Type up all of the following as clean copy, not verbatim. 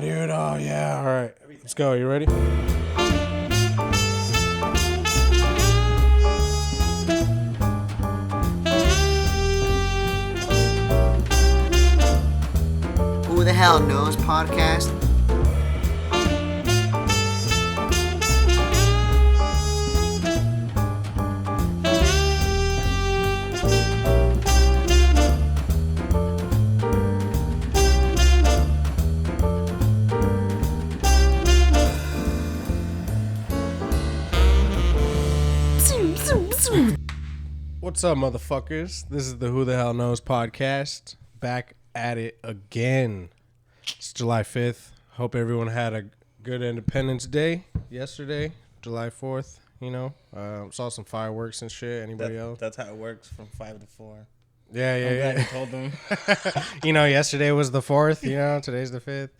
Dude, oh yeah, all right. Let's go. You ready? Who the Hell Knows podcast. What's up, motherfuckers? This is the Who the Hell Knows podcast. Back at it again. It's July 5th. Hope everyone had a good Independence Day yesterday, July 4th. You know, saw some fireworks and shit. Anybody else? That's how it works from 5 to 4. Yeah, I'm glad you yeah. told them. You know, yesterday was the 4th. You know, today's the 5th.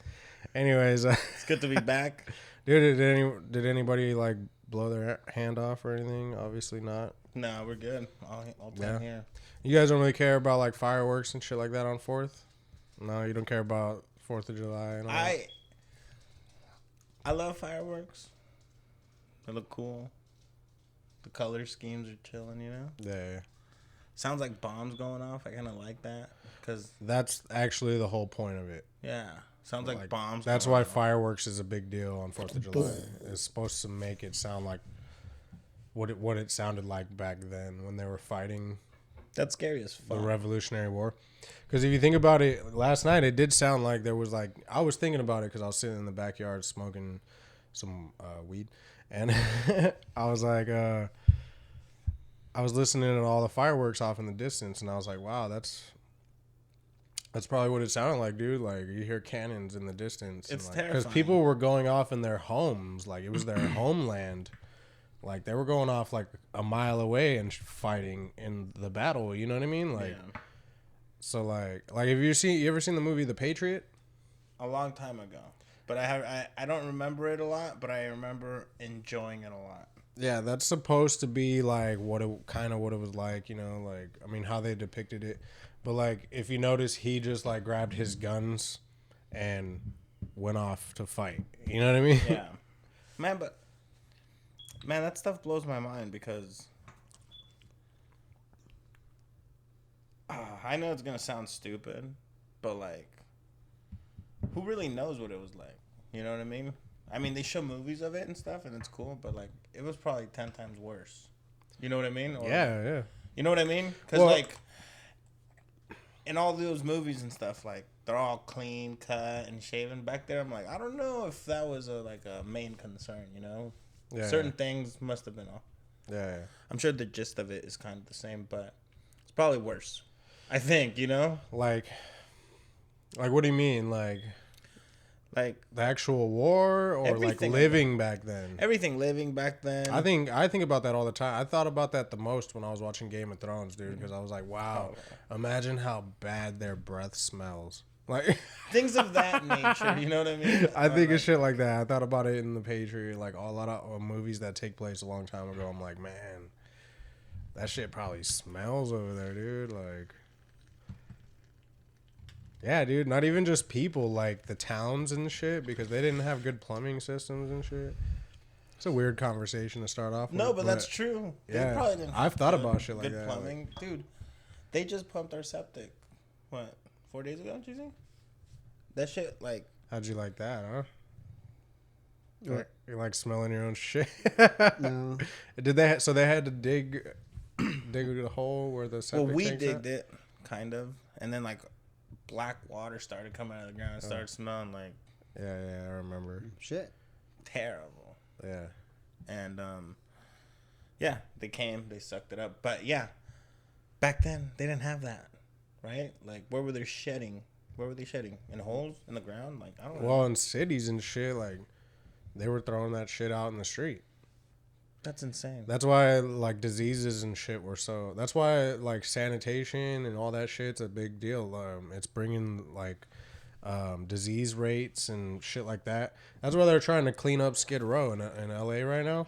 Anyways, It's good to be back. dude, did anybody like blow their hand off or anything? Obviously not. No, we're good. All time here. You guys don't really care about like fireworks and shit like that on 4th? No, you don't care about 4th of July and all that? I love fireworks. They look cool. The color schemes are chilling, you know? Yeah. Sounds like bombs going off. I kind of like that. Because, That's actually the whole point of it. yeah, sounds like bombs. That's going why off. fireworks is a big deal on 4th of July. It's supposed to make it sound like what it sounded like back then when they were fighting That's scary as the fuck. Revolutionary War. Because if you think about it, last night it did sound like there was like, I was thinking about it because I was sitting in the backyard smoking some weed, and I was like, I was listening to all the fireworks off in the distance, and I was like, wow, that's probably what it sounded like, dude. Like you hear cannons in the distance. It's because terrifying. people were going off in their homes, like it was their homeland. Like they were going off like a mile away and fighting in the battle. You know what I mean? Like, Yeah. so like if you ever seen the movie The Patriot? A long time ago. But I don't remember it a lot, but I remember enjoying it a lot. Yeah, that's supposed to be like what it was like, you know, like I mean how they depicted it. But like if you notice, he just like grabbed his guns and went off to fight. You know what I mean? Yeah. Man, that stuff blows my mind because I know it's going to sound stupid, but like, who really knows what it was like? You know what I mean? I mean, they show movies of it and stuff, and it's cool, but like, it was probably 10 times worse. You know what I mean? Or, Yeah. You know what I mean? Because, Well- like, in all those movies and stuff, like, they're all clean cut and shaven. Back there, I'm like, I don't know if that was a main concern, you know? Yeah. Certain things must have been off. Yeah. I'm sure the gist of it is kind of the same, but it's probably worse. I think, you know? Like what do you mean? Like Like, the actual war or like Everything. living back then? everything living back then. I think about that all the time. I thought about that the most when I was watching Game of Thrones, dude, because I was like, wow, imagine how bad their breath smells. Like things of that nature, you know what I mean? I think of shit like that. I thought about it in The Patriot, like a lot of movies that take place a long time ago. I'm like, man, that shit probably smells over there, dude. Like, yeah, dude. Not even just people, like the towns and shit, because they didn't have good plumbing systems and shit. It's a weird conversation to start off with. No, but that's true. Yeah, They probably didn't I've have thought good- about shit like good that, plumbing. Dude, they just pumped our septic, 4 days ago, GZ? That shit, like, How'd you like that, huh? You like smelling your own shit? No. Did they? So they had to dig a hole where the septic well, we tank's digged at? it, kind of. And then, like, black water started coming out of the ground and started smelling, like, Yeah, I remember. Shit. terrible. Yeah. And yeah, they came, they sucked it up. But yeah, back then they didn't have that, right? Like, where were they shedding? Where were they shedding? In holes in the ground? Like, I don't know. Well, in cities and shit, like they were throwing that shit out in the street. That's insane. That's why like diseases and shit were so. That's why like sanitation and all that shit's a big deal. It's bringing like disease rates and shit like that. That's why they're trying to clean up Skid Row in LA right now.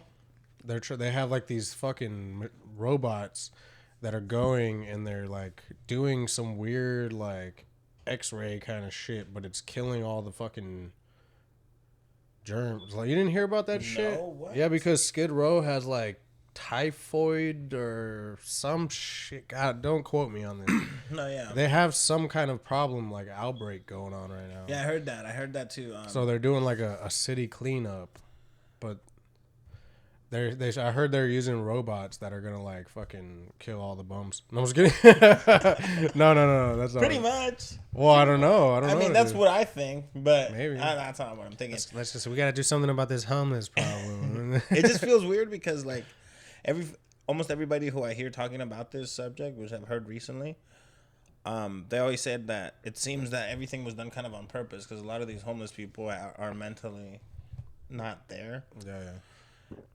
They have like these fucking robots that are going and they're like doing some weird like X-ray kind of shit, but it's killing all the fucking germs. Like, you didn't hear about that shit? What? Yeah, because Skid Row has like typhoid or some shit. God, don't quote me on this. No, yeah. They have some kind of problem, like outbreak going on right now. Yeah, I heard that. I heard that too. So they're doing like a city cleanup, but I heard they're using robots that are gonna like fucking kill all the bums. No, I was kidding. No. That's not pretty much. Well, I don't know. I mean, that's what I think, but Maybe. that's not what I'm thinking. Let's just we gotta do something about this homeless problem. It just feels weird because like almost everybody who I hear talking about this subject, which I've heard recently, they always said that it seems that everything was done kind of on purpose because a lot of these homeless people are mentally not there. Yeah.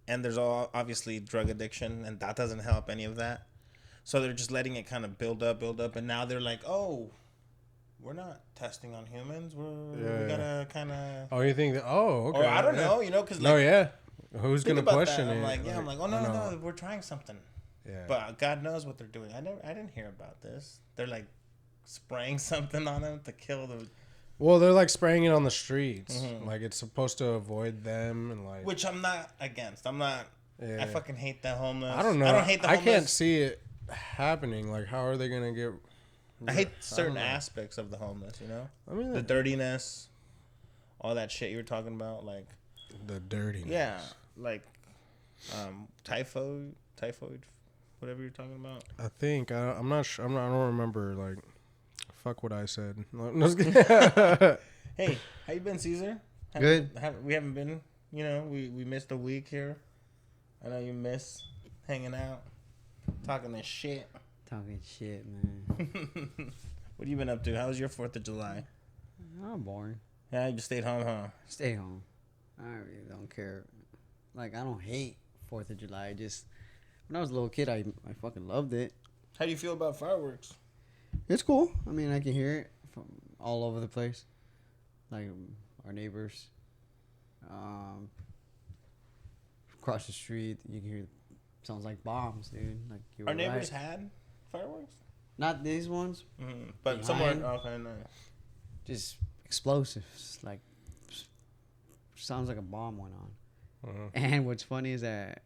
And there's obviously drug addiction, and that doesn't help any of that. So they're just letting it kind of build up, and now they're like, oh, we're not testing on humans. We gotta kind of. Oh, you think that? Oh, okay. Or I don't know, because like, no, yeah. Who's gonna question that? it? I'm like, oh no, we're trying something. Yeah. But God knows what they're doing. I didn't hear about this. They're like spraying something on them to kill the. Well, they're like spraying it on the streets. Like it's supposed to avoid them and like. Which I'm not against. I'm not. Yeah. I fucking hate the homeless. I don't know. I don't hate the homeless. I can't see it happening. Like, how are they gonna get? I hate certain aspects of the homeless. I mean, the dirtiness, all that shit you were talking about, like. The dirtiness. Yeah, like, typhoid, whatever you're talking about. I think I'm not sure. I don't remember. Like, fuck what I said. Hey, how you been, Caesar? Good. We haven't been. We missed a week here. I know you miss hanging out, talking this shit. Talking shit, man. What have you been up to? How was your 4th of July? I'm boring. Yeah, you just stayed home, huh? Stay home. I really don't care. Like, I don't hate 4th of July. Just when I was a little kid, I fucking loved it. How do you feel about fireworks? It's cool. I mean, I can hear it from all over the place. Like, our neighbors. Across the street, you can hear sounds like bombs, dude. Like, Our neighbors had fireworks? Not these ones. Mm-hmm. But Behind. somewhere. Okay, nice. Just explosives. Like, sounds like a bomb went on. And what's funny is that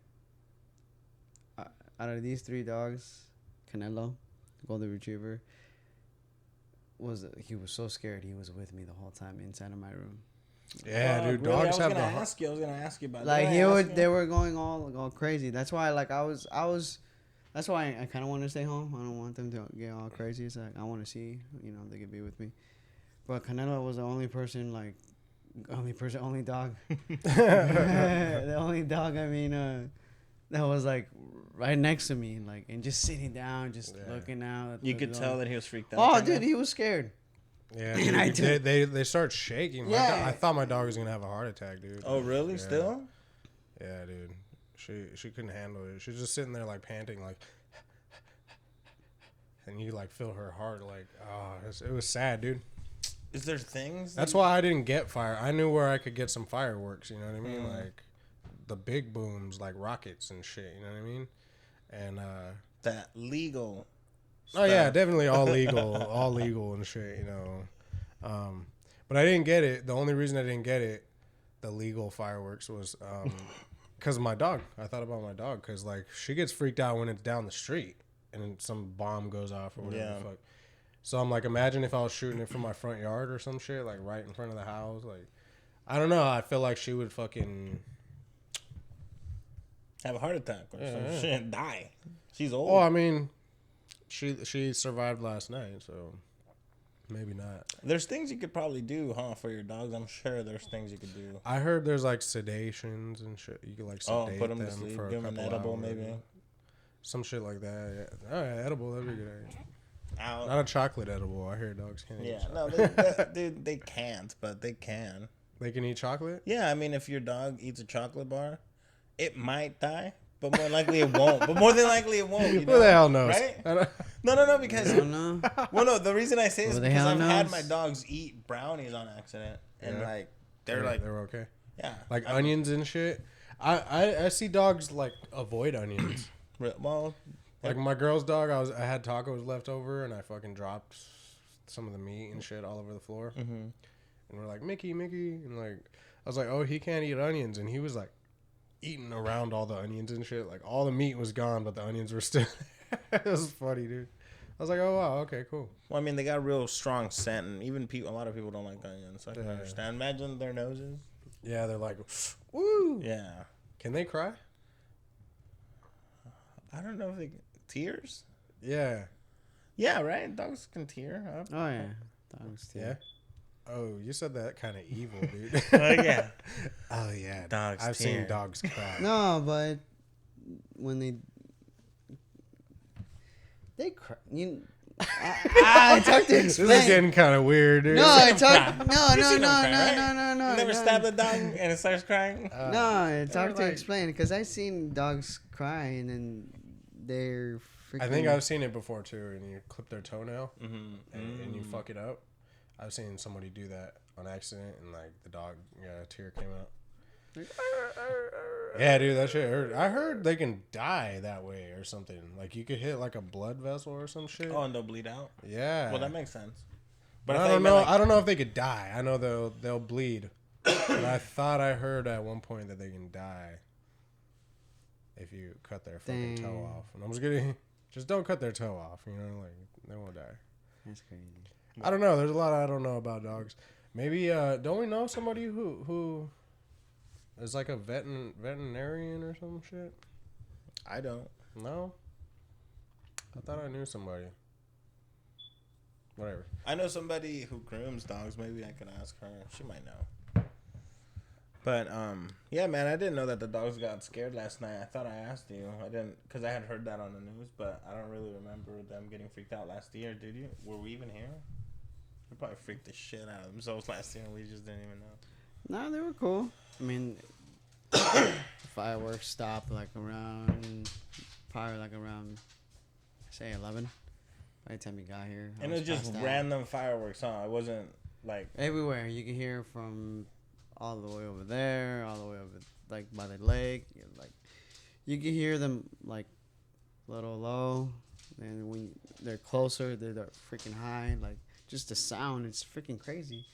out of these 3 dogs, Canelo, Golden Retriever, he was so scared he was with me the whole time inside of my room. Yeah, dude. Really? Dogs have the. I was gonna ask you about Like that. they were going all crazy. That's why that's why I kind of want to stay home. I don't want them to get all crazy. It's like I want to see, they could be with me. But Canelo was the only dog. The only dog. I mean, that was like right next to me, like, and just sitting down, just looking out. You could tell that he was freaked out. Oh, dude, he was scared. Yeah, And dude, they start shaking. Yeah. I thought my dog was gonna have a heart attack, dude. Oh, really? Yeah. Still? Yeah, dude. She couldn't handle it. She was just sitting there like panting, like, and you like feel her heart, like, it was sad, dude. Is there things? That's why I didn't get fire. I knew where I could get some fireworks. You know what I mean? Like the big booms, like rockets and shit. You know what I mean? And that legal. Oh yeah, definitely all legal and shit, but I didn't get it. The only reason I didn't get it, the legal fireworks, was because of my dog. I thought about my dog because like she gets freaked out when it's down the street and then some bomb goes off or whatever the fuck. So I'm like, imagine if I was shooting it from my front yard or some shit, like right in front of the house. Like, I don't know. I feel like she would fucking have a heart attack or some shit and die. She's old. Oh, I mean. She survived last night, so maybe not. There's things you could probably do, huh, for your dogs. I'm sure there's things you could do. I heard there's like sedations and shit. You could like sedate put them them to sleep, for give them an edible, maybe. Some shit like that. Yeah. Oh, yeah, edible. That'd be good. Out. Not a chocolate edible. I hear dogs can't. Yeah, eat no, dude, they can't, but they can. They can eat chocolate. Yeah, I mean, if your dog eats a chocolate bar, it might die. But more likely it won't. But more than likely it won't. Who the hell knows? Right? No, because... No. Well, no, the reason I say is because I've had my knows? dogs eat brownies on accident. And, they're okay. Yeah. Like onions and shit. I see dogs, like, avoid onions. Well... Like, my girl's dog, I had tacos left over, and I fucking dropped some of the meat and shit all over the floor. Mm-hmm. And we're like, Mickey. And, like... I was like, oh, he can't eat onions, and he was like eating around all the onions and shit. Like all the meat was gone, but the onions were still. It was funny, dude. I was like, oh wow, okay, cool. Well, I mean, they got real strong scent, and even a lot of people don't like onions. So I can Yeah. understand. Imagine their noses. Yeah, they're like, woo. Yeah. Can they cry? I don't know if they tears. Yeah. Yeah, right. Dogs can tear up. Oh yeah, dogs too. Yeah. Oh, you said that kind of evil, dude. Oh yeah. Oh yeah. Dogs I've tear. seen dogs cry. No, but when they cry, it's hard to This is explain. getting kind of weird, dude. No, it's Cry. hard. No, You no, seen them no, cry, no, right? no, no, no. You never no. stab the dog and it starts crying. No, it's they hard were to like- explain because I've seen dogs cry and then they're freaking. I think I've seen it before too. And you clip their toenail Mm-hmm. and you fuck it up. I've seen somebody do that on accident, and like the dog, a tear came out. Yeah, dude, that shit hurt. I heard they can die that way or something. Like you could hit like a blood vessel or some shit. Oh, and they'll bleed out. Yeah. Well, that makes sense. But thought I you don't meant, know. like- I don't know if they could die. I know they'll bleed. But I thought I heard at one point that they can die if you cut their fucking toe Dang. off. And I'm just kidding. Just don't cut their toe off. You know, like they won't die. That's crazy. I don't know. There's a lot I don't know about dogs. Maybe don't we know somebody who is like a veterinarian or some shit? I don't. No. I thought I knew somebody. Whatever. I know somebody who grooms dogs. Maybe I could ask her. She might know. But yeah, man, I didn't know that the dogs got scared last night. I thought I asked you. I didn't, because I had heard that on the news, but I don't really remember them getting freaked out last year. Did you? Were we even here? They probably freaked the shit out of themselves last year, and we just didn't even know. No, they were cool. I mean, fireworks stopped like around, probably like around, say 11. By the time you got here, I And it was just passed out. random fireworks, huh? It wasn't like Everywhere you can hear from all the way over there, all the way over like by the lake. Like you can hear them like little low, and when they're closer, they're freaking high. Like just the sound, it's freaking crazy.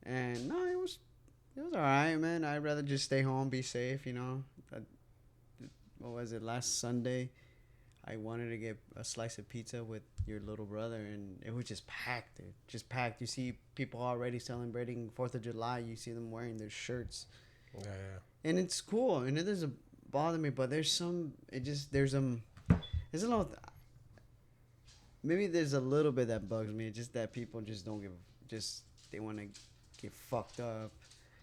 And no, it was alright, man. I'd rather just stay home, be safe, you know. What was it, last Sunday? I wanted to get a slice of pizza with your little brother, and it was just packed, dude. Just packed. You see people already celebrating 4th of July. You see them wearing their shirts. Yeah. And it's cool, and it doesn't bother me, but there's a little, maybe there's a little bit that bugs me. Just that people just don't they want to get fucked up.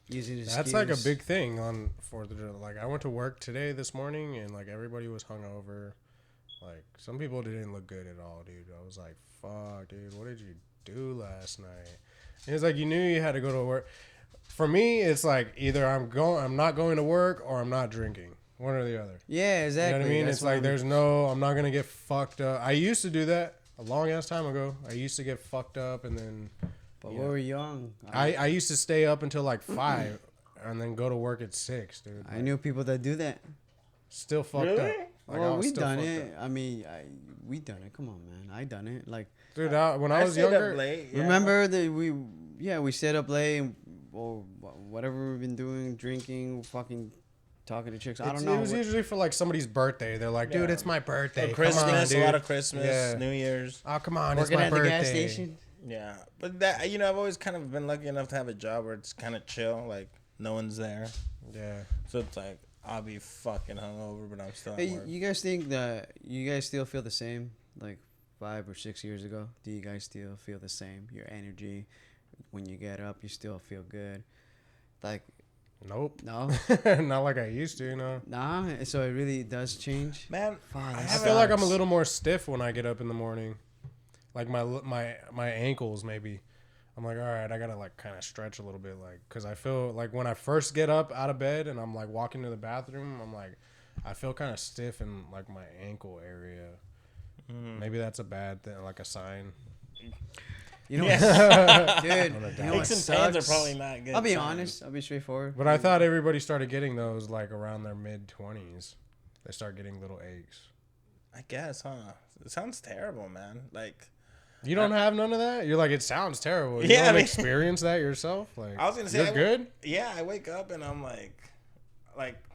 Using an That's like a excuse. big thing on 4th of July. Like I went to work today this morning and like everybody was hungover. Like some people didn't look good at all, dude. I was like, fuck, dude, what did you do last night? And it's like you knew you had to go to work. For me, it's like either I'm not going to work or I'm not drinking. One or the other. Yeah, exactly. You know what I mean? That's It's what like I'm- there's no, I'm not gonna get fucked up. I used to do that a long ass time ago. I used to get fucked up and then But yeah. we were young. I used to stay up until like 5 and then go to work at 6, dude. I knew people that do that. Still fucked Really? up. Like, I Well, was we still done fucked it. up. I mean, we done it. Come on, man. I done it. Like, Dude, when I was stayed up younger, late, yeah. remember that we stayed up late and, or whatever we've been doing, drinking, fucking talking to chicks. I don't know. It was usually for like somebody's birthday. They're like, dude, Yeah. it's my birthday. Oh, Come on, Christmas, a dude. lot of Christmas, Yeah. New Year's. Oh, come on, working it's my at birthday. the gas station. Yeah, but that I've always kind of been lucky enough to have a job where it's kind of chill, like no one's there, Yeah. so it's like I'll be fucking hungover, but I'm still at Hey, work. you guys think that you guys still feel the same like 5 or 6 years ago? Do you guys still feel the same? Your energy when you get up, you still feel good. Like, Nope. no, Not like I used to, you know. nah. So it really does change. Man, Fuck, I that I haven't- feel like I'm a sucks. little more stiff when I get up in the morning. Like my ankles maybe. I'm like, all right, I gotta like kind of stretch a little bit, like, cause I feel like when I first get up out of bed and I'm like walking to the bathroom, I'm like, I feel kind of stiff in like my ankle area. Maybe that's a bad thing, like a sign. You know, Yeah. dude. You know what aches and pains are sucks? probably not good. I'll be signs. honest. I'll be straightforward. But I thought everybody started getting those like around their mid-20s. They start getting little aches. I guess, huh? It sounds terrible, man. Like, You don't have none of that? You're like, it sounds terrible. You Yeah, don't I mean- experience that yourself? Like, I was gonna say, you're good? Yeah, I wake up and I'm like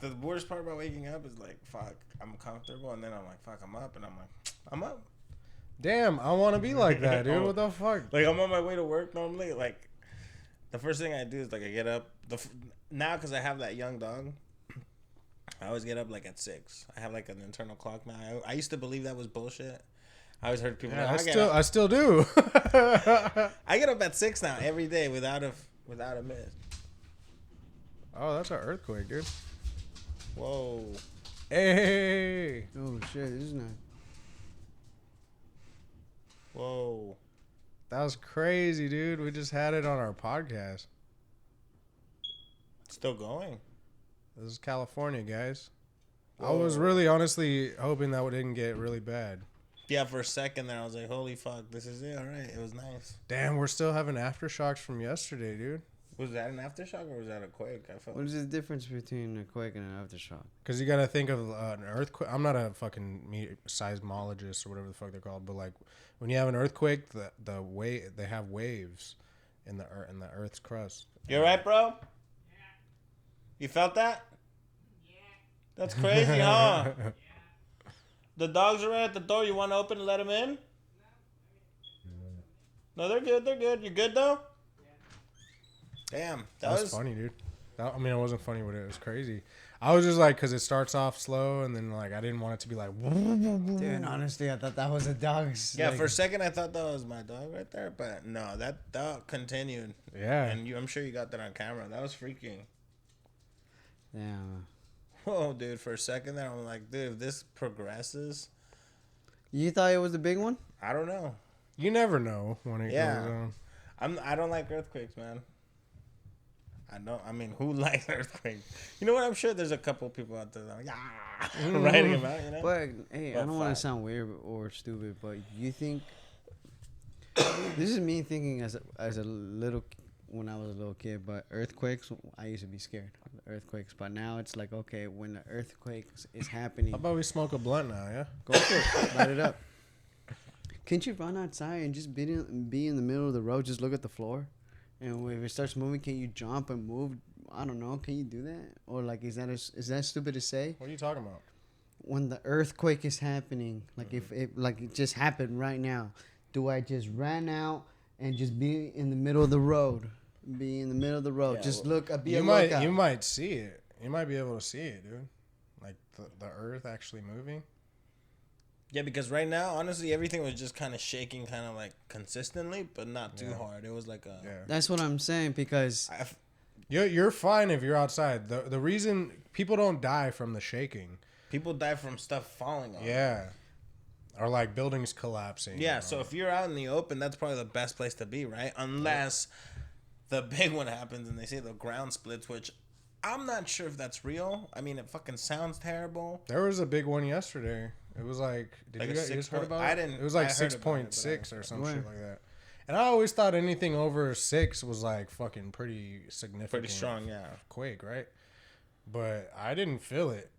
the worst part about waking up is like, fuck, I'm comfortable, and then I'm like, fuck, I'm up, and I'm like, I'm up. Damn, I want to be like that, dude. What the fuck? Like I'm on my way to work normally. Like the first thing I do is like I get up. Now because I have that young dog, I always get up like at 6. I have like an internal clock now. I used to believe that was bullshit. I always heard people. Yeah, Like, I still do. I get up at 6 now every day without a miss. Oh, that's an earthquake, dude. Whoa. Hey. Oh shit, this is not. Whoa. That was crazy, dude. We just had it on our podcast. Still going. This is California, guys. I Whoa. was really honestly hoping that didn't get really bad. Yeah, for a second there, I was like, holy fuck, this is it. All right. It was nice. Damn, we're still having aftershocks from yesterday, dude. Was that an aftershock or was that a quake? I felt. What is the difference between a quake and an aftershock? Because you got to think of an earthquake. I'm not a fucking seismologist or whatever the fuck they're called, but like when you have an earthquake, they have waves in the Earth's crust. You all right, bro? You felt that? Yeah. That's crazy, huh? The dogs are right at the door. You want to open and let them in? No, they're good. They're good. You good, though? Damn. That was funny, dude. I mean, it wasn't funny, but it was crazy. I was just like, because it starts off slow, and then like I didn't want it to be like. Dude, honestly, I thought that was a dog. Yeah, for a second I thought that was my dog right there, but no, that dog continued. Yeah. And I'm sure you got that on camera. That was freaking. Yeah. Whoa, dude. For a second there, I'm like, dude, if this progresses, You thought it was the big one? I don't know. You never know when it Yeah. goes on. I don't like earthquakes, man. I mean, who likes earthquakes? You know what? I'm sure there's a couple people out there that are like, writing about, you know? But hey, But I don't want fuck. to sound weird or stupid, but you think this is me thinking as a little when I was a little kid. But earthquakes, I used to be scared of earthquakes. But now it's like, okay, when the earthquake is happening, How about we smoke a blunt now? Yeah. go for it, light it up. Can't you run outside and just be in the middle of the road? Just look at the floor, and if it starts moving, can you jump and move? I don't know. Can you do that? Or like, is that stupid to say? What are you talking about? When the earthquake is happening, like if it like it just happened right now, do I just run out and just be in the middle of the road? Be in the middle of the road. Yeah, just well, look. Be You a might lookout. you might see it. You might be able to see it, dude. Like the Earth actually moving. Yeah, because right now, honestly, everything was just kind of shaking, kind of like consistently, but not too Yeah. hard. It was like a. Yeah. That's what I'm saying because You're fine if you're outside. The reason people don't die from the shaking. People die from stuff falling on them. Yeah. Or like buildings collapsing. Yeah, or- so if you're out in the open, that's probably the best place to be, right? Unless the big one happens and they say the ground splits, which I'm not sure if that's real. I mean, it fucking sounds terrible. There was a big one yesterday. It was like, did Like you a guys heard 6 about I it? didn't- It was I like heard about it, but I 6.6 didn't- or some Where? shit like that. And I always thought anything over 6 was like fucking pretty significant. Pretty strong, yeah. Quake, right? But I didn't feel it.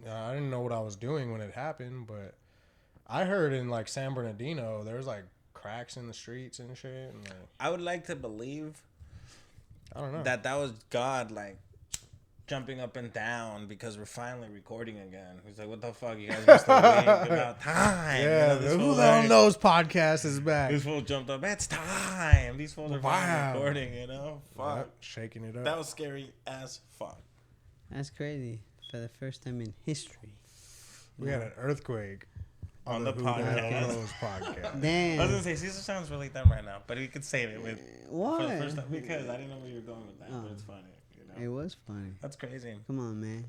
I didn't know what I was doing when it happened, but I heard in like San Bernardino there was like cracks in the streets and shit. And like, I would like to believe I don't know. that was God, like, jumping up and down because we're finally recording again. He's like, what the fuck? You guys must have waited about time. You yeah, know, this who fool the hell like- knows podcast is back? This fool jumped up. It's time. These fools are Wow. finally recording, you know? Fuck. Yep, shaking it up. That was scary as fuck. that's crazy for the first time in history. We had an earthquake On the Who the Hell podcast. Knows podcast. I was Damn. gonna say Caesar sounds really dumb right now, but we could save it with for Why? the first time because I didn't know where you were going with that, Oh. but it's funny. You It know, was funny. that's crazy. Come on, man.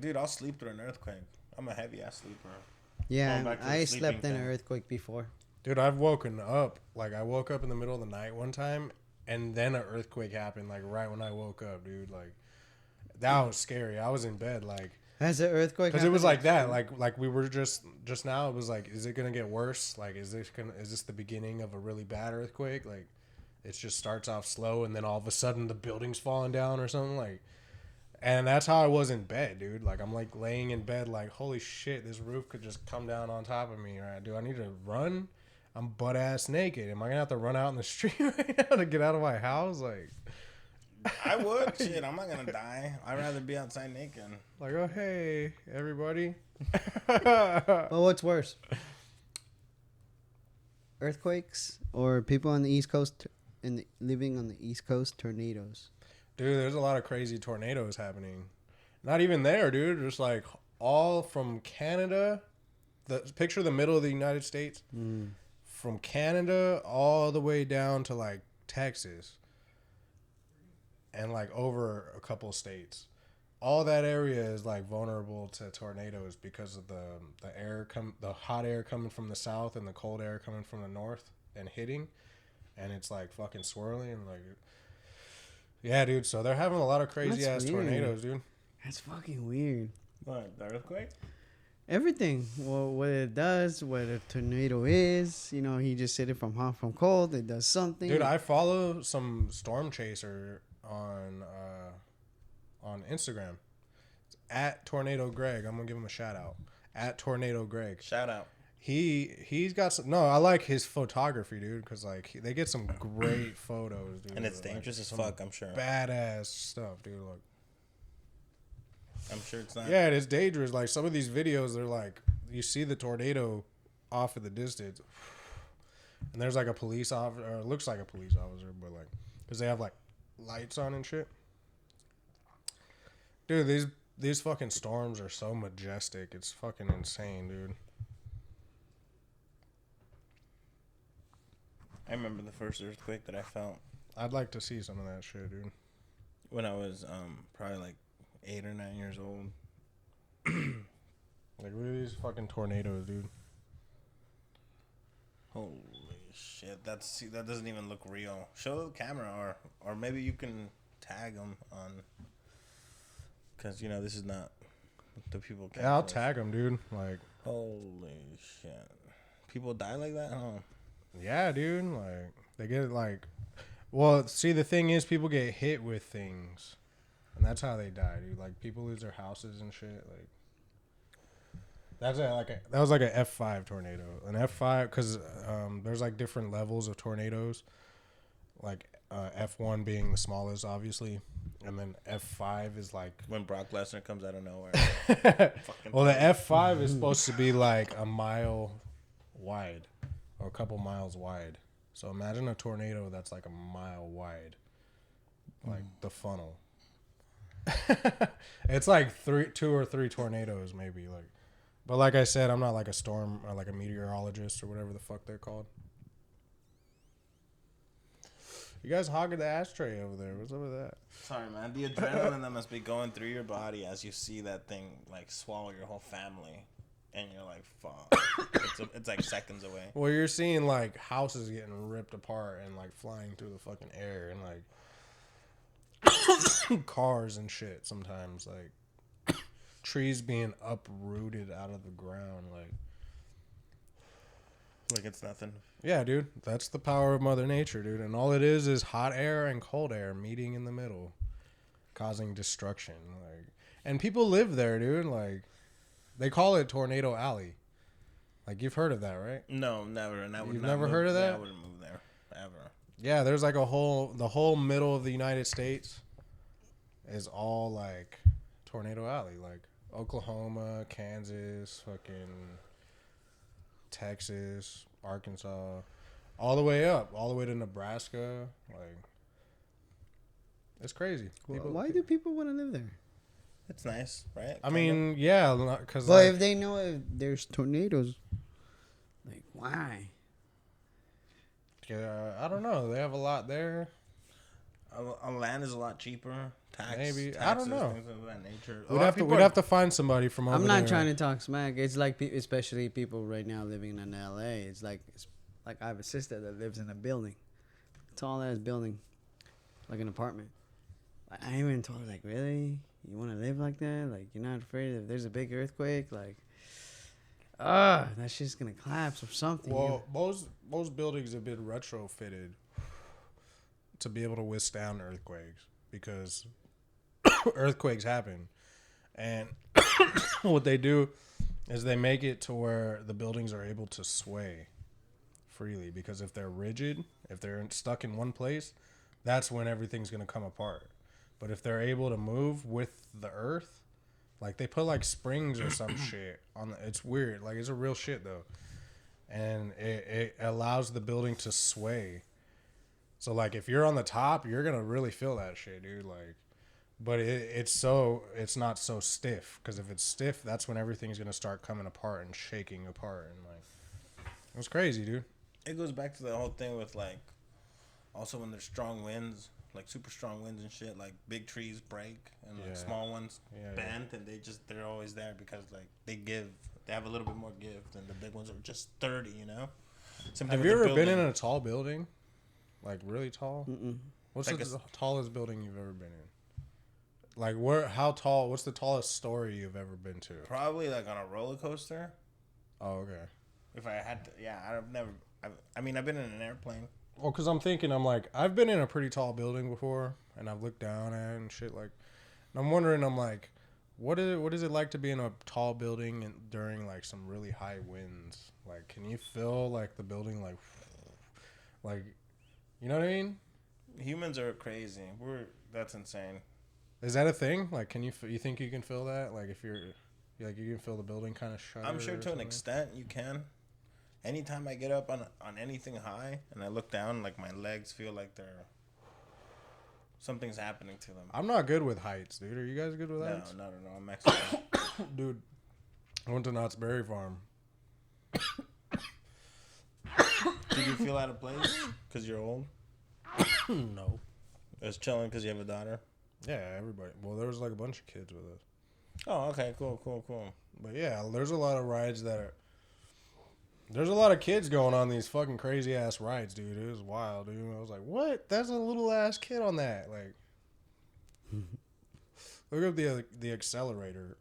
Dude, I'll sleep through an earthquake. I'm a heavy ass sleeper. Yeah, Going back to the I sleeping slept in an thing. earthquake before. Dude, I've woken up. Like, I woke up in the middle of the night one time, and then an earthquake happened, like, right when I woke up, dude. Like, that was scary. I was in bed, like, Has an earthquake? because it was happened? like that. Like we were just now, it was like, is it going to get worse? Like, is this the beginning of a really bad earthquake? Like, it just starts off slow, and then all of a sudden, the building's falling down or something, like. And that's how I was in bed, dude. Like, I'm, like, laying in bed, like, holy shit, this roof could just come down on top of me, right? Do I need to run? I'm butt ass naked. Am I gonna have to run out in the street right now to get out of my house? Like, I would. Shit, I'm not gonna die. I'd rather be outside naked. oh hey everybody. Well, what's worse? Earthquakes or people on the East Coast living on the East Coast, tornadoes? Dude, there's a lot of crazy tornadoes happening. Not even there, dude. Just like all from Canada. Picture the middle of the United States. From Canada all the way down to like Texas. And like over a couple states. All that area is like vulnerable to tornadoes because of the hot air coming from the south and the cold air coming from the north and hitting. And it's like fucking swirling and like, yeah, dude. So they're having a lot of crazy ass tornadoes, dude. That's fucking weird. What, the earthquake? Everything. Well, what it does, what a tornado is. You know, he just said it from hot, from cold. It does something. Dude, I follow some storm chaser on Instagram. It's at Tornado Greg. I'm gonna give him a shout out. At Tornado Greg. Shout out. He's got some. No, I like his photography, dude, because like they get some great photos, dude. And it's dangerous as fuck, I'm sure. Badass stuff, dude. Like, I'm sure it's not. yeah, it's dangerous. Like some of these videos, they're like you see the tornado off in the distance, and there's like a police officer, or it looks like a police officer, but like because they have like lights on and shit. Dude, these fucking storms are so majestic. It's fucking insane, dude. I remember the first earthquake that I felt I'd like to see some of that shit, dude. when I was probably like 8 or 9 years old. Like, look at these fucking tornadoes, dude. Holy shit, that doesn't even look real. Show the camera, or maybe you can tag them on, because you know this is not the people. Yeah, I'll tag them, dude. Like, holy shit, people die like that? Oh, yeah, dude. Like, they get like, well, see, the thing is, people get hit with things, and that's how they die, dude. Like, people lose their houses and shit. Like, that was like a F5 tornado. An F5, because there's like different levels of tornadoes. Like F1 being the smallest, obviously, and then F5 is like when Brock Lesnar comes out of nowhere. Well, the F5 is supposed to be like a mile wide, or a couple miles wide. So imagine a tornado that's like a mile wide, like the funnel. It's like 2 or 3 tornadoes, maybe, like. But like I said, I'm not like a storm or like a meteorologist or whatever the fuck they're called. You guys hogging the ashtray over there. What's up with that? Sorry, man. The adrenaline that must be going through your body as you see that thing like swallow your whole family, and you're like, "Fuck!" It's like seconds away. Well, you're seeing like houses getting ripped apart and like flying through the fucking air, and like cars and shit. Sometimes like trees being uprooted out of the ground, like it's nothing. Yeah, dude. That's the power of Mother Nature, dude. And all it is hot air and cold air meeting in the middle, causing destruction. Like, and people live there, dude. Like, they call it Tornado Alley. Like, you've heard of that, right? No, never. And I would You've not never move, heard of that? Yeah, I wouldn't move there ever. Yeah, there's like the whole middle of the United States is all like Tornado Alley, like Oklahoma, Kansas, fucking Texas, Arkansas, all the way up, all the way to Nebraska. Like, it's crazy. Why do people want to live there? It's nice, right? I mean, yeah, because Well, if they know if there's tornadoes, like, why? Yeah, I don't know. They have a lot there. Land is a lot cheaper. Maybe. Taxes, I don't know. Things of that nature. We'd have to find somebody from over I'm there. not trying to talk smack. It's like, especially people right now living in LA. It's like I have a sister that lives in a building, tall ass building, like an apartment. I even told her, like, really, you want to live like that? Like, you're not afraid if there's a big earthquake? Like, that shit's gonna collapse or something. Well, most buildings have been retrofitted to be able to withstand earthquakes, because earthquakes happen, and what they do is they make it to where the buildings are able to sway freely, because if they're rigid, if they're stuck in one place, that's when everything's gonna come apart. But if they're able to move with the earth, like they put like springs or some shit on the, it's weird. Like it's a real shit though, and it allows the building to sway. So like if you're on the top, you're gonna really feel that shit, dude. Like, but it's not so stiff, because if it's stiff, that's when everything's gonna start coming apart and shaking apart, and like it's crazy, dude. It goes back to the whole thing with like, also when there's strong winds, like super strong winds and shit, like big trees break and like small ones bend, and they're always there because like they have a little bit more give than the big ones are just sturdy, you know. Have you ever been in a tall building, like really tall? Mm-mm. What's Like the tallest building you've ever been in? Like where? How tall? What's the tallest story you've ever been to? Probably like on a roller coaster. Oh, okay. If I had to, yeah, I've never. I mean, I've been in an airplane. Well, because I'm like, I've been in a pretty tall building before, and I've looked down at it and shit. Like, and I'm wondering, I'm like, what is it like to be in a tall building and during like some really high winds? Like, can you feel like the building like, you know what I mean? Humans are crazy. That's insane. Is that a thing? Like, you think you can feel that? Like, if you're like, you can feel the building kind of shudder? I'm sure to an extent you can. Anytime I get up on anything high and I look down, like my legs feel like something's happening to them. I'm not good with heights, dude. Are you guys good with heights? No. I'm Mexican. Dude, I went to Knott's Berry Farm. Did you feel out of place because you're old? No. It's chilling because you have a daughter. Yeah, everybody. Well, there was like a bunch of kids with us. Oh, okay, cool. But yeah, there's a lot of rides that are. There's a lot of kids going on these fucking crazy ass rides, dude. It was wild, dude. I was like, what? That's a little ass kid on that. Like, look up the accelerator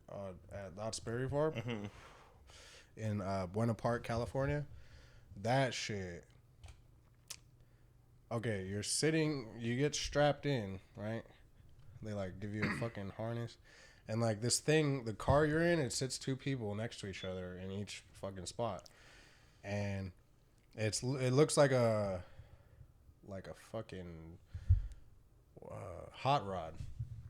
at Knott's Berry Farm in Buena Park, California. That shit. Okay, you get strapped in, right? They like give you a fucking harness. And like this thing, the car you're in, it sits two people next to each other in each fucking spot. And it looks like a fucking hot rod,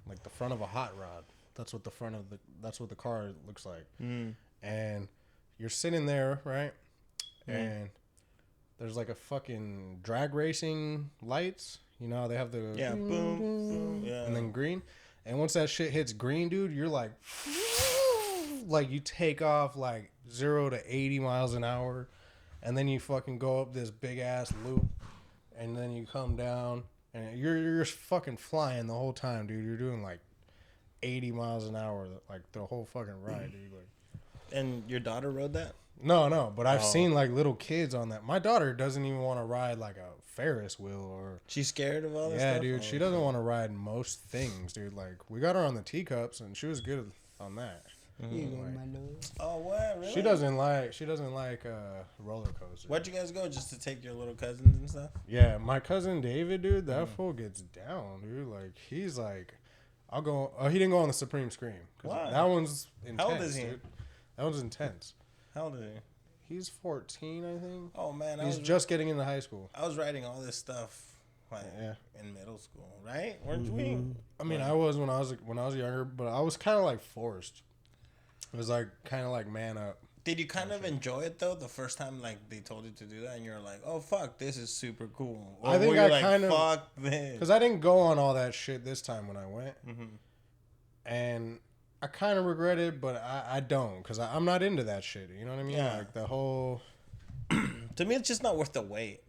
like the front of a hot rod. That's what the car looks like. And you're sitting there, right? And there's like a fucking drag racing lights. You know how they have the boom, and then green. And once that shit hits green, dude, you're like you take off like 0 to 80 miles an hour. And then you fucking go up this big ass loop, and then you come down, and you're fucking flying the whole time, dude. You're doing like 80 miles an hour, like the whole fucking ride, dude. Like, and your daughter rode that? No, but I've seen like little kids on that. My daughter doesn't even want to ride like a Ferris wheel or. She's scared of all this Yeah, stuff? dude. She doesn't want to ride most things, dude. Like we got her on the teacups, and she was good on that. Oh, what? Really? She doesn't like roller coasters. Where'd you guys go? Just to take your little cousins and stuff? Yeah, my cousin David, dude, that fool gets down, dude. Like he's like, I'll go. Oh, he didn't go on the Supreme Scream. Why? That one's intense. How old is he? Dude. That one's intense. How old is he? He's 14, I think. Oh man, He's just getting into high school. I was writing all this stuff like in middle school, right? Weren't we? I mean, I was when I was younger, but I was kind of like forced. It was like kind of like man up. Did you kind of enjoy it though the first time like they told you to do that and you're like, oh fuck, this is super cool? Or I think were you I like, kind of fuck this because I didn't go on all that shit this time when I went, and I kind of regret it, but I don't because I'm not into that shit. You know what I mean? Yeah. Like the whole. To me, it's just not worth the wait.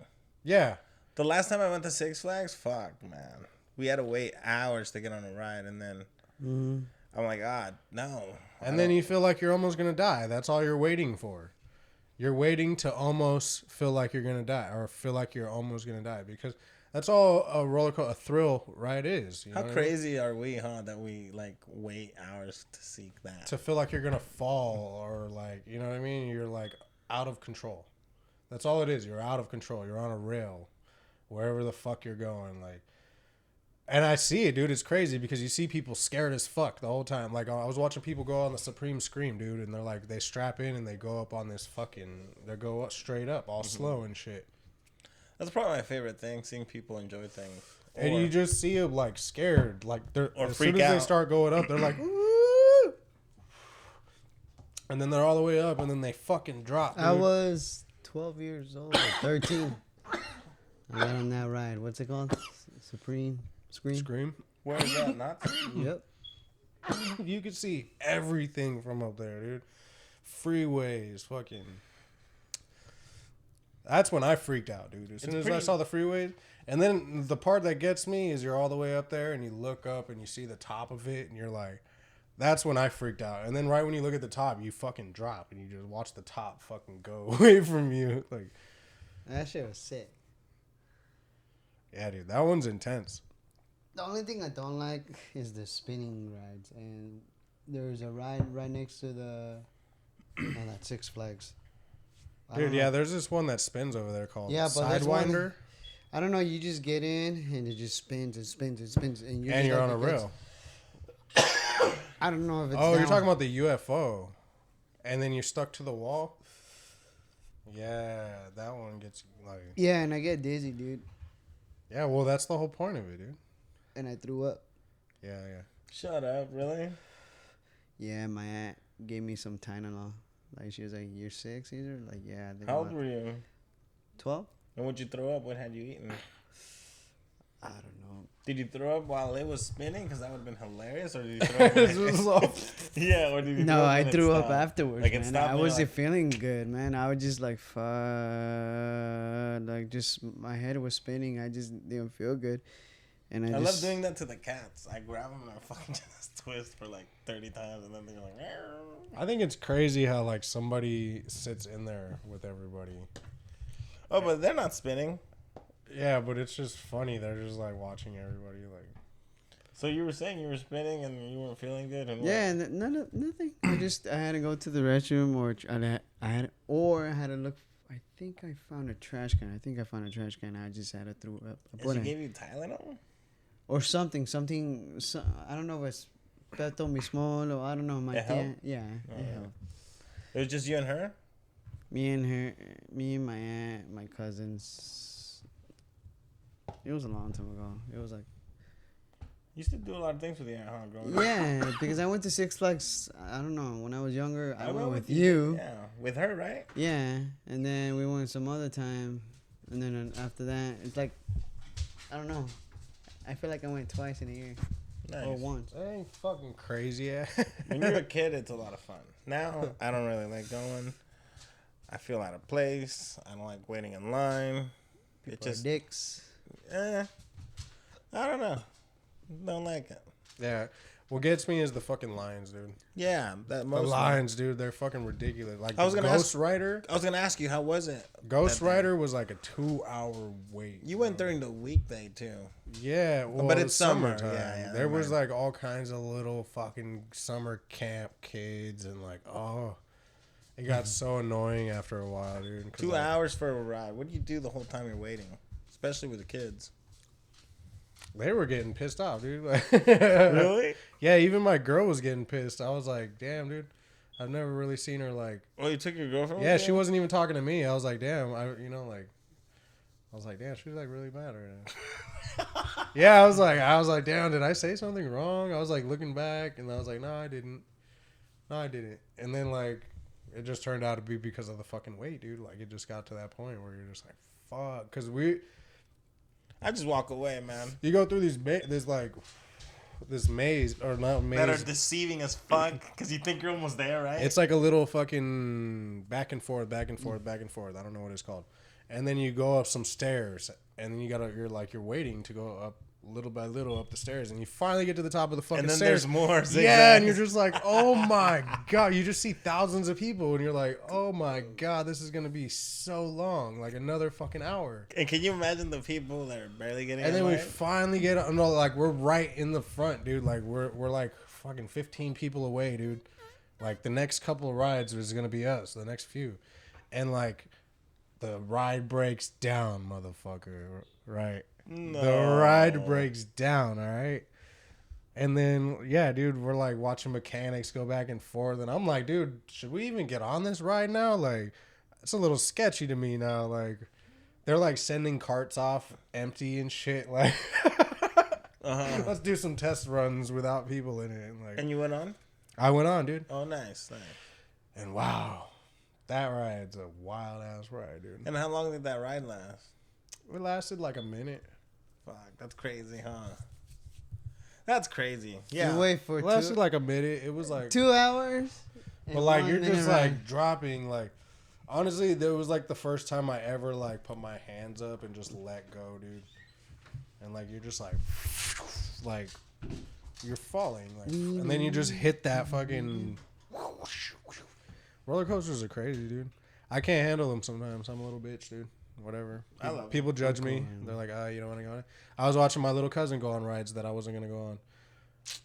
Yeah. The last time I went to Six Flags, fuck man, we had to wait hours to get on a ride, and then I'm like, no. And then you feel like you're almost going to die. That's all you're waiting for. You're waiting to almost feel like you're going to die or feel like you're almost going to die because that's all a thrill ride is. You know How crazy are we, huh, that we like wait hours to seek that? To feel like you're going to fall or like, you know what I mean? You're like out of control. That's all it is. You're out of control. You're on a rail wherever the fuck you're going. Like, And I see it, dude. It's crazy because you see people scared as fuck the whole time. Like I was watching people go on the Supreme Scream, dude, and they're like they strap in and they go up on this they go up straight up, all slow and shit. That's probably my favorite thing, seeing people enjoy things. And you just see them like scared, like they're Or as freak soon as they out. start going up, they're like, "Woo!" And then they're all the way up, and then they fucking drop. Dude. I was 12 years old, or 13. I got on that ride. What's it called? Supreme Scream? Scream. Where is that? Not. Yep. You could see everything from up there, dude. Freeways, fucking. That's when I freaked out, dude. As soon as I saw the freeways, and then the part that gets me is you're all the way up there and you look up and you see the top of it and you're like, that's when I freaked out. And then right when you look at the top, you fucking drop and you just watch the top fucking go away from you. Like, That shit was sick. yeah, dude, that one's intense. The only thing I don't like is the spinning rides. And there's a ride right next to the that Six Flags. I Dude, don't yeah, know. there's this one that spins over there called Yeah, but there's one- Sidewinder, I don't know. You just get in and it just spins and spins and spins. And and you're on a rail. I don't know if it's. Oh, you're down. talking about the UFO, and then you're stuck to the wall. Yeah, that one gets like. Yeah, and I get dizzy, dude. Yeah, well, that's the whole point of it, dude. And I threw up. Yeah, yeah. Shut up, really? Yeah, my aunt gave me some Tylenol. Like, she was like, "You're 6, Caesar?" Like, yeah. I think How I'm old were you? 12? And would you throw up? What had you eaten? I don't know. Did you throw up while it was spinning? Because that would have been hilarious. Or did you throw up? This was all- Yeah, or did you? No, throw up I and it threw up stopped? afterwards, Like, it man. stopped I and you're wasn't like- feeling good, man. I was just like, fuck. Like, just my head was spinning. I just didn't feel good. And I I just. love doing that to the cats. I grab them and I fucking just twist for like 30 times, and then they're like, "Meow." I think it's crazy how like somebody sits in there with everybody. Oh, but they're not spinning. Yeah, but it's just funny. They're just like watching everybody like. So you were saying you were spinning and you weren't feeling good, and what? Yeah, nothing. I had to go to the restroom, or I had to look. I think I found a trash can. I just had to throw up. And she gave you Tylenol? Or something. I don't know if it's Peto Mismol or I don't know. It helped? Yeah, Oh, it yeah. helped. It was just you and her? Me and my aunt, my cousins. It was a long time ago. It was like. You used to do a lot of things with your aunt, huh, growing up? Yeah, because I went to Six Flags. I don't know. When I was younger, I went with you. you. Yeah, with her, right? Yeah, and then we went some other time, and then after that, it's like, I don't know. I feel like I went twice in a year, Nice. or once. That ain't fucking crazy. Yeah. When you're a kid, it's a lot of fun. Now, I don't really like going. I feel out of place. I don't like waiting in line. People are dicks. I don't know. Don't like it. Yeah. What gets me is the fucking lines, dude. Yeah, that The most lines, dude, they're fucking ridiculous. Like I was gonna Ghost ask- Rider. I was gonna ask you, how was it? Ghost that day? Rider was like a 2-hour wait. You went bro. during the weekday too. Yeah, well, But it's summer. summertime. Yeah, there was right. like all kinds of little fucking summer camp kids and like, oh, it got so annoying after a while, dude. 'cause, 2 like, hours for a ride. What do you do the whole time you're waiting? Especially with the kids. They were getting pissed off, dude. Really? Yeah, even my girl was getting pissed. I was like, damn, dude. I've never really seen her like. Oh, you took your girlfriend? Yeah, with she you? wasn't even talking to me. I was like, damn, I was like, damn, she's like really mad right now. Yeah, I was like, damn, did I say something wrong? I was like looking back, and I was like, no, I didn't. And then like, it just turned out to be because of the fucking wait, dude. Like, it just got to that point where you're just like, fuck, because I just walk away, man. you go through this maze or not maze. That are deceiving as fuck because you think you're almost there, right? It's like a little fucking back and forth. I don't know what it's called. And then you go up some stairs, and then you're waiting to go up little by little up the stairs, and you finally get to the top of the fucking and then stairs. there's more. Yeah, and zigzags. you're just like, oh my god! You just see thousands of people, and you're like, oh my god, this is gonna be so long, like another fucking hour. And can you imagine the people that are barely getting? And then in we line? finally get up. No, like we're right in the front, dude. Like we're like fucking 15 people away, dude. Like the next couple of rides is gonna be us, the next few, and like the ride breaks down, motherfucker. Right, The ride breaks down, all right? And then, yeah, dude, we're like watching mechanics go back and forth. And I'm like, dude, should we even get on this ride now? Like, it's a little sketchy to me now. Like, they're like sending carts off empty and shit. Like, let's do some test runs without people in it. Like, And you went on? I went on, dude. Oh, nice. And wow, that ride's a wild ass ride, dude. And how long did that ride last? It lasted like a minute. Fuck, that's crazy, huh? That's crazy. Yeah. Yeah. You wait for It lasted like a minute. It was like 2 hours. But like you're just like dropping like honestly, there was like the first time I ever like put my hands up and just let go, dude. And like you're just like you're falling like and then you just hit that fucking roller coasters are crazy, dude. I can't handle them sometimes. I'm a little bitch, dude. Whatever. I love People judge me. They're like, you don't want to go on it. I was watching my little cousin go on rides that I wasn't gonna go on.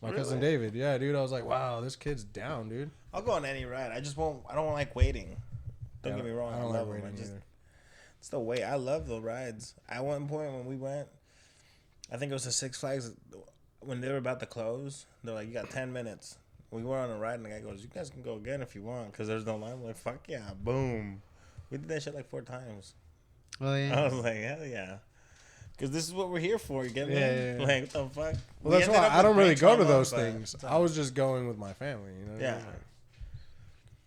My cousin David. Yeah, dude. I was like, wow, this kid's down, dude. I'll go on any ride. I don't like waiting. Don't get me wrong. I don't love like them. waiting either. It's the wait. I love the rides. At one point when we went, I think it was the Six Flags, when they were about to close, they're like, you got 10 minutes. We were on a ride and the guy goes, you guys can go again if you want because there's no line. I'm like, fuck yeah, boom. We did that shit like 4 times. Oh yeah. I was like, hell yeah. Because this is what we're here for. You get me? Yeah. Like, what the fuck? Well, that's why I don't really go to those things. But I was just going with my family, you know? Yeah.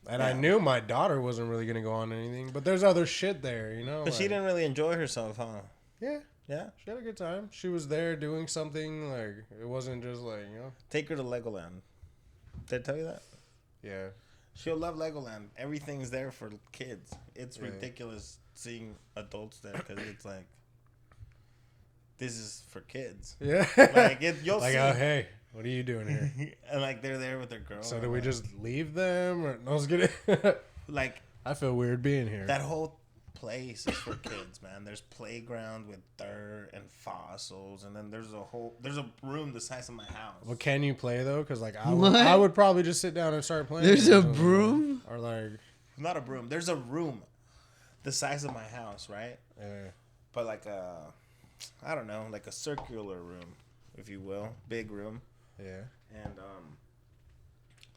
And I knew my daughter wasn't really going to go on anything, but there's other shit there, you know? But she didn't really enjoy herself, huh? Yeah. Yeah? She had a good time. She was there doing something, like, it wasn't just like, you know? Take her to Legoland. Did I tell you that? Yeah. She'll love Legoland. Everything's there for kids. It's Yeah. ridiculous seeing adults there because it's like, this is for kids. Yeah. Like, you'll like, see. oh, hey, what are you doing here? And like, they're there with their girl. So and do we like, just leave them? Or, no, I was kidding. like, I feel weird being here. that whole place is for kids, man. There's playground with dirt and fossils, and then there's a room the size of my house. Well, can you play, though? Because, like, What? I would probably just sit down and start playing. There's or a something. broom? Or, like, Not a broom. There's a room the size of my house, right? yeah. But like I don't know, like a circular room, if you will, big room, Yeah. and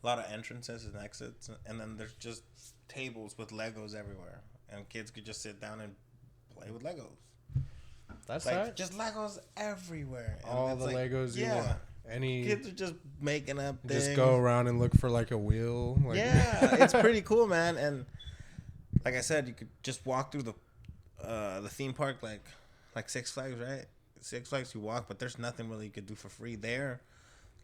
a lot of entrances and exits, and then there's just tables with Legos everywhere, and kids could just sit down and play with Legos. That's Like right. just Legos everywhere. And All it's the like, Legos you yeah. want. Any Kids are just making up things. just go around and look for like a wheel. Like, Yeah, it's pretty cool, man. And like I said, you could just walk through the theme park like Six Flags, right? Six Flags you walk, but there's nothing really you could do for free there.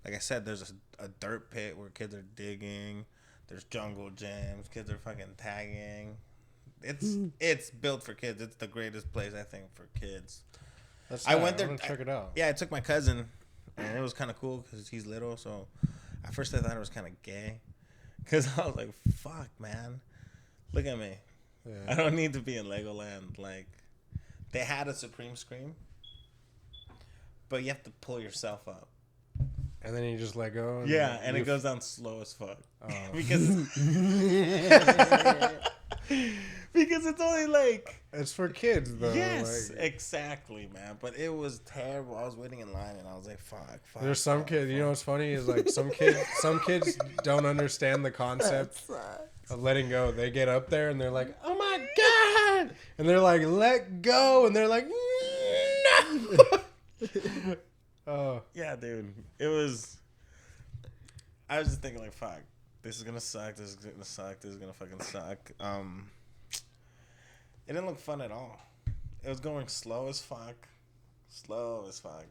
Like I said, there's a dirt pit where kids are digging. There's jungle gyms. Kids are fucking tagging. It's built for kids. It's the greatest place I think for kids. That's I tight. went there. I'm gonna check it out. Yeah, I took my cousin, and it was kind of cool because he's little. So at first I thought it was kind of gay, because I was like, "Fuck, man, look at me. I Yeah. don't need to be in Legoland." Like, they had a Supreme screen, but you have to pull yourself up. And then you just let go. And Yeah, and you it goes down slow as fuck Oh. because because it's only like. It's for kids though. Yes, Like, exactly, man. But it was terrible. I was waiting in line, and I was like, "Fuck." there's some kids. You know what's funny is like some kids don't understand the concept of letting go. They get up there and they're like, "Oh my god!" And they're like, "Let go!" And they're like, "No!" Oh, Yeah, dude. It was. I was just thinking, like, fuck, this is gonna suck. This is gonna suck. This is gonna fucking suck. It didn't look fun at all. It was going slow as fuck,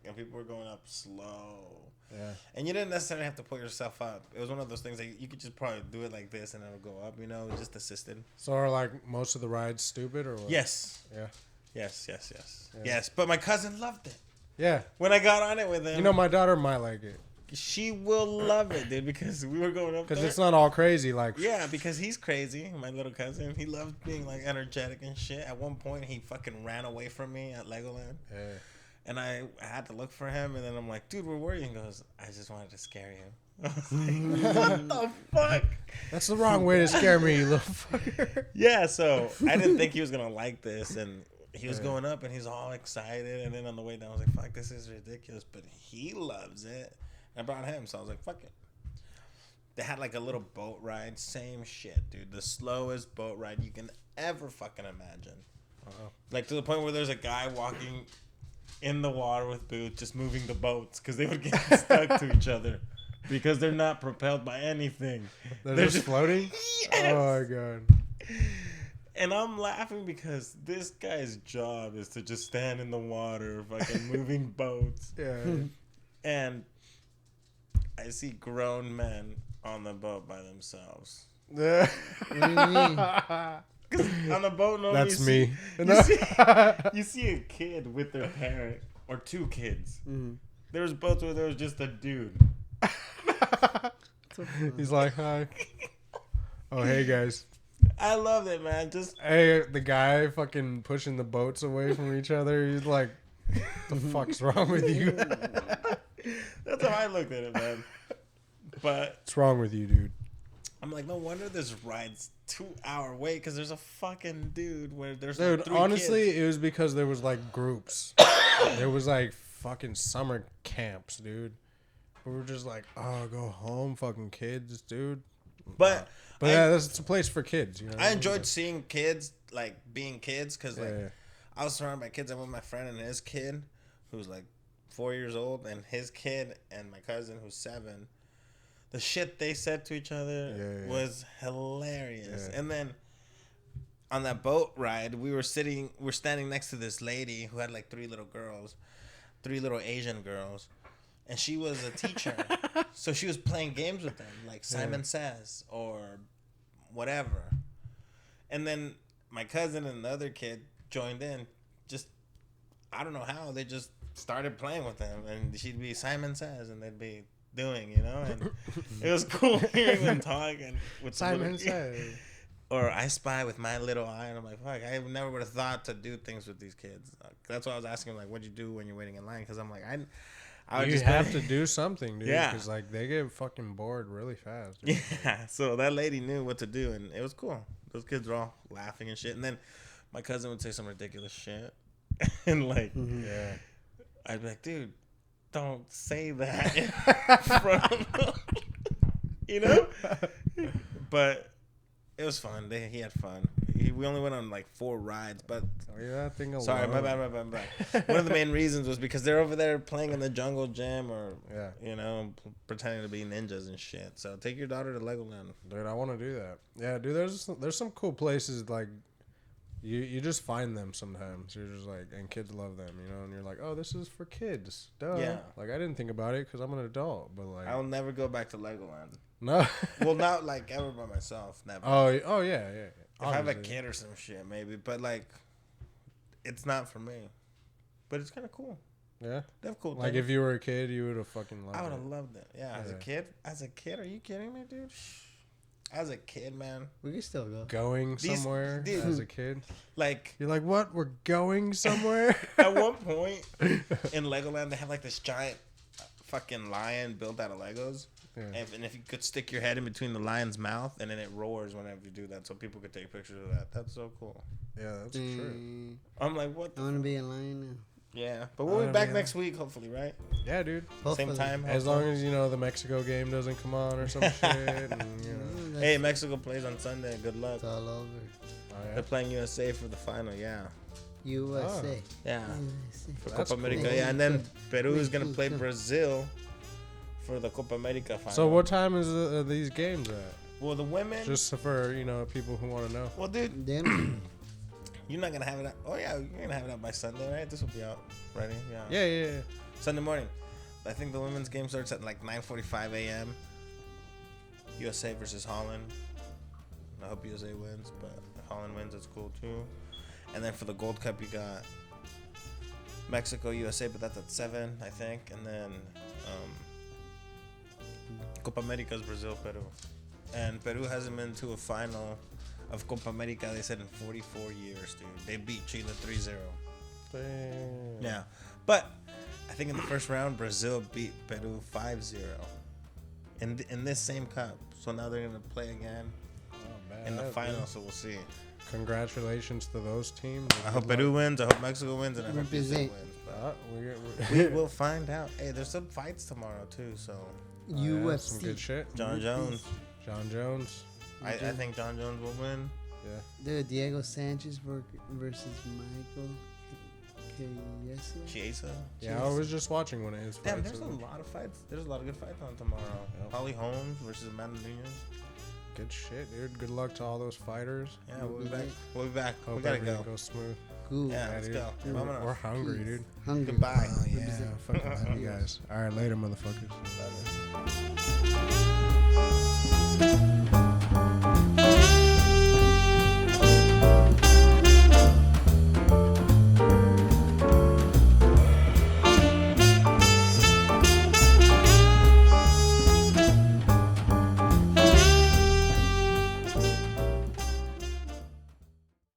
and people were going up slow. yeah. And you didn't necessarily have to pull yourself up. It was one of those things that you could just probably do it like this, and it'll go up. You know, just assisted. So are like most of the rides stupid or what? Yes, Yeah. yes. Yeah. Yes. But my cousin loved it. Yeah. When I got on it with him, You know, my daughter might like it she will love it, dude, because we were going up because there. it's not all crazy. Like, Yeah, because he's crazy, my little cousin. He loves being like energetic and shit. At one point, he fucking ran away from me at Legoland, yeah. and I had to look for him. And then I'm like, "Dude, where were you?" He goes, "I just wanted to scare you." I was like, "What the fuck?" That's the wrong way to scare me, you little fucker. Yeah, so I didn't think he was gonna like this, and he was Yeah. going up and he's all excited, and then on the way down I was like, fuck, this is ridiculous, but he loves it. I brought him, so I was like, fuck it. They had like a little boat ride, same shit, dude. The slowest boat ride you can ever fucking imagine. Like to the point where there's a guy walking in the water with boots, just moving the boats because they would get stuck to each other because they're not propelled by anything. They're just floating? Yes! Oh, my God. And I'm laughing because this guy's job is to just stand in the water, fucking moving boats. Yeah. And I see grown men on the boat by themselves. What do you mean? Cause on the boat, normally That's you me. you see a kid with their parent or two kids. Mhm. There was boats where there was just a dude. He's like, hi. Oh, hey, guys. I love it, man. Just Hey, the guy fucking pushing the boats away from each other. He's like, the fuck's wrong with you? that's how I looked at it, man. But What's wrong with you, dude? I'm like, no wonder this ride's 2-hour wait because there's a fucking dude where there's like Dude, 3 honestly, kids. it was because there was like groups. There was like fucking summer camps, dude. We were just like, oh, go home, fucking kids, dude. But yeah, that's a place for kids. You know. what I mean? enjoyed seeing kids like being kids because like Yeah. I was surrounded by kids. I went with my friend and his kid, who's like 4 years old, and his kid and my cousin who's 7. The shit they said to each other Yeah. was hilarious. Yeah. And then on that boat ride, we're standing next to this lady who had like 3 little Asian girls, and she was a teacher. So she was playing games with them, like Simon Says or whatever. And then my cousin and the other kid joined in. Just, I don't know how, they just started playing with them. And she'd be Simon Says, and they'd be doing, you know? And it was cool hearing them talk. And with the Simon little- says. Or I Spy with My Little Eye. And I'm like, fuck, I never would have thought to do things with these kids. That's why I was asking, like, what'd you do when you're waiting in line? Because I'm like, I would You just have to do something, dude. Yeah. Because like they get fucking bored really fast. Dude. Yeah, so that lady knew what to do, and it was cool. Those kids were all laughing and shit. And then my cousin would say some ridiculous shit, and like, Yeah. I'd be like, dude, don't say that in front of them. You know? But it was fun. He had fun. We only went on like 4 rides, but Oh, yeah, that thing alone. sorry, my bad. One of the main reasons was because they're over there playing in the jungle gym or, Yeah. you know, pretending to be ninjas and shit. So take your daughter to Legoland. Dude, I want to do that. Yeah, dude, there's some cool places like you just find them sometimes. You're just like, and kids love them, you know, and you're like, oh, this is for kids. Duh. Yeah. Like I didn't think about it because I'm an adult, but like I'll never go back to Legoland. no. Well, not like ever by myself. Never. oh yeah. if I have a Obviously. kid or some shit, maybe. But like, it's not for me. But it's kind of cool. Yeah. They have cool Like things. if you were a kid, you would have fucking loved I would it. have loved it. Yeah, as a Yeah. kid, are you kidding me, dude? As a kid, man, We can still go. Going These- somewhere dude. as a kid. like You're like, what? We're going somewhere? at one point in Legoland, they have like this giant fucking lion built out of Legos. Yeah. And if you could stick your head in between the lion's mouth, and then it roars whenever you do that, so people could take pictures of that. That's so cool. Yeah, that's true. Mm, I'm like, what? I want to be in line now. Yeah, but we'll be Oh, back yeah. next week, hopefully, right? Yeah, dude. Hopefully. Same time. As hopefully. long as you know the Mexico game doesn't come on or some shit, and you know. That's- Hey, Mexico plays on Sunday. Good luck. It's all over. Oh, They're yeah. playing USA for the final. Yeah. USA. Yeah. USA. For That's Copa America. cool. Yeah, and then Peru is gonna play Mexico. Brazil for the Copa America final. So what time is these games at? Well, the women. Just for people who want to know. Well, dude, Then you're not gonna have it out. Oh yeah, you're gonna have it out by Sunday, right? This will be out, ready? Yeah. Yeah. Sunday morning. I think the women's game starts at like 9:45 a.m. USA versus Holland. I hope USA wins, but if Holland wins, it's cool too. And then for the Gold Cup, you got Mexico, USA, but that's at 7, I think. And then Copa America is Brazil, Peru. And Peru hasn't been to a final of Copa America, they said, in 44 years, dude. They beat Chile 3-0. Damn. Yeah. But I think in the first round, Brazil beat Peru 5-0 in this same cup. So now they're going to play again. Oh in the Bad, final, dude. so we'll see. Congratulations to those teams. I hope Peru wins. I hope Mexico wins, and I hope Brazil Represent. wins. We We will find out. Hey, there's some fights tomorrow too. So yeah, some good UFC. shit. John Jones. John Jones. I think John Jones will win. Yeah. Dude, Diego Sanchez versus Michael Chiesa. Chiesa. Yeah, I was just watching one of his Damn, fights. there's a lot of fights. There's a lot of good fights on tomorrow. Yep. Holly Holmes versus Amanda Nunes. Good shit, dude. Good luck to all those fighters. Yeah, we'll be back. We'll be back. Hope We gotta everything go. goes smooth. Cool. Yeah, Yeah, let's dude. go. We're, Vámonos. we're hungry, dude. Hungry. Goodbye. Oh, yeah. Represent. Fucking love you guys. All right, later, motherfuckers. Love it.